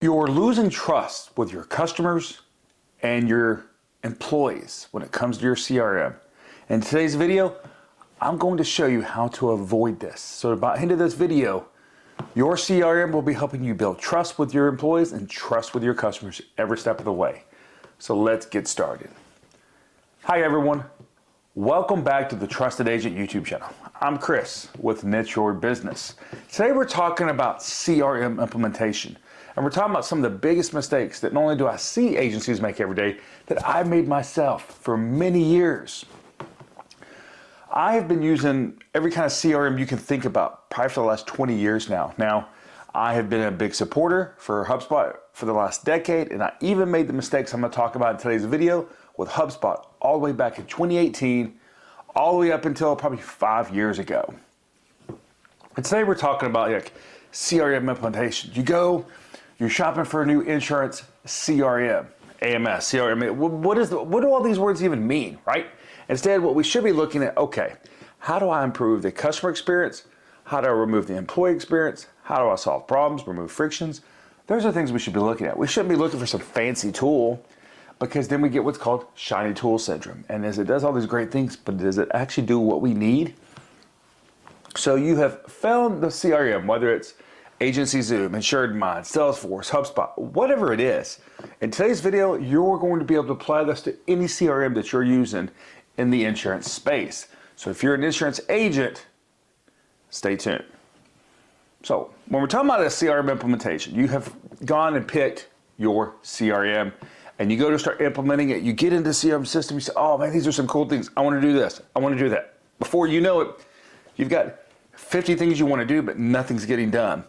You're losing trust with your customers and your employees when it comes to your CRM. In today's video, I'm going to show you how to avoid this. So by the end of this video, your CRM will be helping you build trust with your employees and trust with your customers every step of the way. So let's get started. Hi everyone. Welcome back to the Trusted Agent YouTube channel. I'm Chris with Insured Business. Today we're talking about CRM implementation. And we're talking about some of the biggest mistakes that not only do I see agencies make every day, that I've made myself for many years. I've been using every kind of CRM you can think about probably for the last 20 years now. Now, I have been a big supporter for HubSpot for the last decade, and I even made the mistakes I'm going to talk about in today's video with HubSpot all the way back in 2018, all the way up until probably 5 years ago. And today we're talking about CRM implementation. You're shopping for a new insurance CRM, AMS, CRM. What do all these words even mean, right? Instead, what we should be looking at, okay, how do I improve the customer experience? How do I remove the employee experience? How do I solve problems, remove frictions? Those are things we should be looking at. We shouldn't be looking for some fancy tool, because then we get what's called shiny tool syndrome. And as it does all these great things, but does it actually do what we need? So you have found the CRM, whether it's Agency Zoom, Insured Mind, Salesforce, HubSpot, whatever it is. In today's video, you're going to be able to apply this to any CRM that you're using in the insurance space. So if you're an insurance agent, stay tuned. So when we're talking about a CRM implementation, you have gone and picked your CRM and you go to start implementing it. You get into the CRM system, you say, oh man, these are some cool things. I want to do this. I want to do that. Before you know it, you've got 50 things you want to do, but nothing's getting done.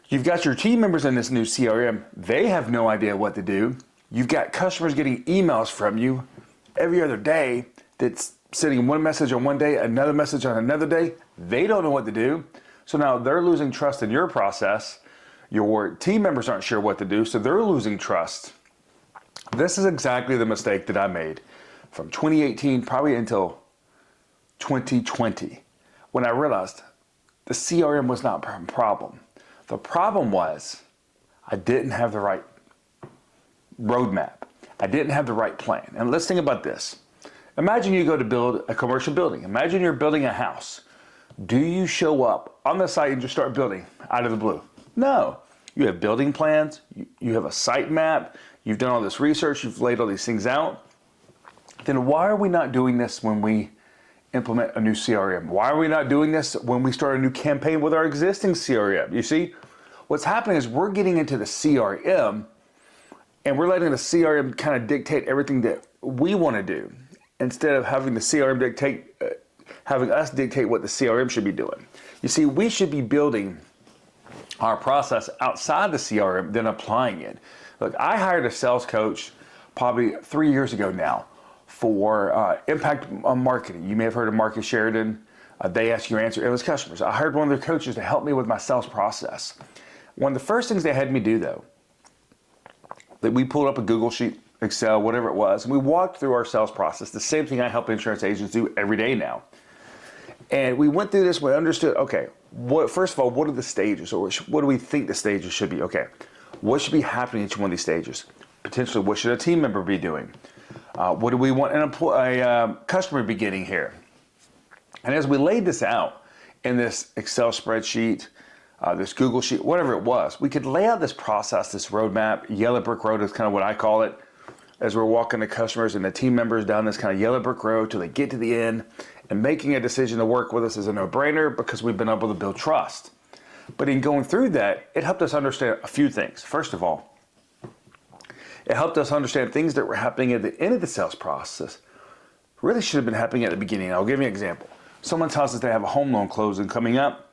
You've got your team members in this new CRM. They have no idea what to do. You've got customers getting emails from you every other day that's sending one message on one day, another message on another day. They don't know what to do. So now they're losing trust in your process. Your team members aren't sure what to do, so they're losing trust. This is exactly the mistake that I made from 2018 probably until 2020 when I realized the CRM was not a problem. The problem was I didn't have the right roadmap. I didn't have the right plan. And let's think about this. Imagine you go to build a commercial building. Imagine you're building a house. Do you show up on the site and just start building out of the blue? No. You have building plans. You have a site map. You've done all this research. You've laid all these things out. Then why are we not doing this when we implement a new CRM? Why are we not doing this when we start a new campaign with our existing CRM? You see, what's happening is we're getting into the CRM and we're letting the CRM kind of dictate everything that we want to do instead of having the CRM having us dictate what the CRM should be doing. You see, we should be building our process outside the CRM than applying it. Look, I hired a sales coach probably 3 years ago now for impact marketing. You may have heard of Marcus Sheridan. They ask you to answer endless customers. I hired one of their coaches to help me with my sales process. One of the first things they had me do though, that we pulled up a Google sheet, Excel, whatever it was, and we walked through our sales process, the same thing I help insurance agents do every day now. And we went through this, we understood, okay, first of all, what are the stages, or what do we think the stages should be? Okay, what should be happening in each one of these stages? Potentially, what should a team member be doing? What do we want a customer to be getting here? And as we laid this out in this Excel spreadsheet, this Google sheet, whatever it was, we could lay out this process, this roadmap. Yellow brick road is kind of what I call it, as we're walking the customers and the team members down this kind of yellow brick road till they get to the end, and making a decision to work with us is a no-brainer because we've been able to build trust. But in going through that, it helped us understand a few things. First of all, it helped us understand things that were happening at the end of the sales process really should have been happening at the beginning. I'll give you an example. Someone tells us they have a home loan closing coming up.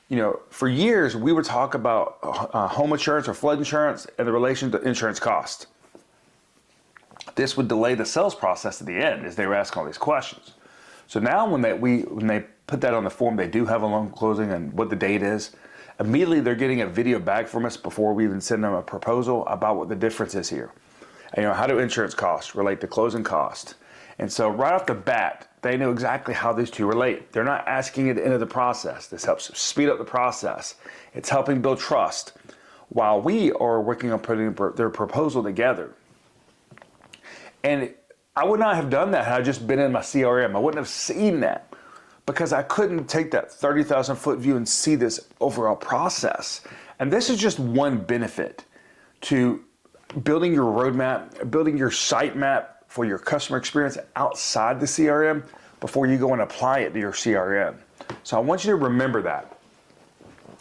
You know, for years, we would talk about home insurance or flood insurance and the relation to insurance cost. This would delay the sales process at the end as they were asking all these questions. So now when they put that on the form, they do have a loan closing and what the date is. Immediately they're getting a video back from us before we even send them a proposal about what the difference is here. And, how do insurance costs relate to closing cost? And so right off the bat, they know exactly how these two relate. They're not asking at the end of the process. This helps speed up the process. It's helping build trust. while we are working on putting their proposal together. And I would not have done that had I just been in my CRM. I wouldn't have seen that because I couldn't take that 30,000 foot view and see this overall process. And this is just one benefit to building your roadmap, building your site map for your customer experience outside the CRM before you go and apply it to your CRM. So I want you to remember that.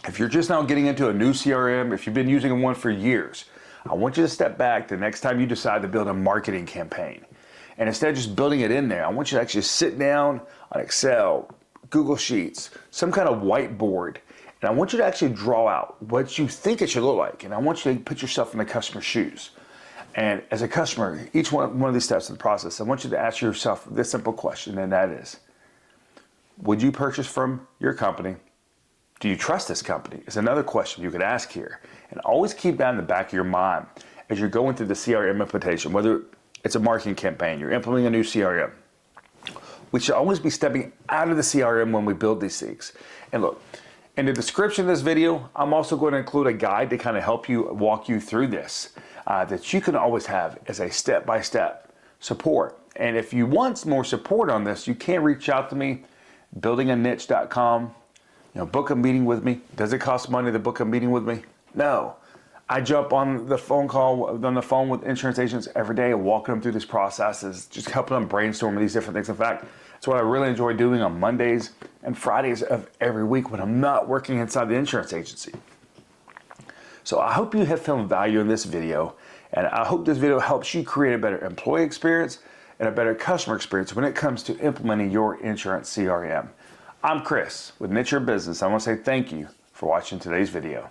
If you're just now getting into a new CRM, if you've been using one for years, I want you to step back the next time you decide to build a marketing campaign. And instead of just building it in there, I want you to actually sit down on Excel, Google Sheets, some kind of whiteboard, and I want you to actually draw out what you think it should look like. And I want you to put yourself in the customer's shoes. And as a customer, each one of these steps in the process, I want you to ask yourself this simple question, and that is, would you purchase from your company? Do you trust this company? Is another question you could ask here. And always keep that in the back of your mind as you're going through the CRM implementation, whether it's a marketing campaign, you're implementing a new CRM. We should always be stepping out of the CRM when we build these things. And look, in the description of this video, I'm also going to include a guide to kind of help you walk you through this that you can always have as a step-by-step support. And if you want more support on this, you can reach out to me, buildinganiche.com. Book a meeting with me. Does it cost money to book a meeting with me? No. I jump on the phone with insurance agents every day and walking them through these processes, just helping them brainstorm these different things. In fact, it's what I really enjoy doing on Mondays and Fridays of every week when I'm not working inside the insurance agency. So I hope you have found value in this video, and I hope this video helps you create a better employee experience and a better customer experience when it comes to implementing your insurance CRM. I'm Chris with Nichus Business. I want to say thank you for watching today's video.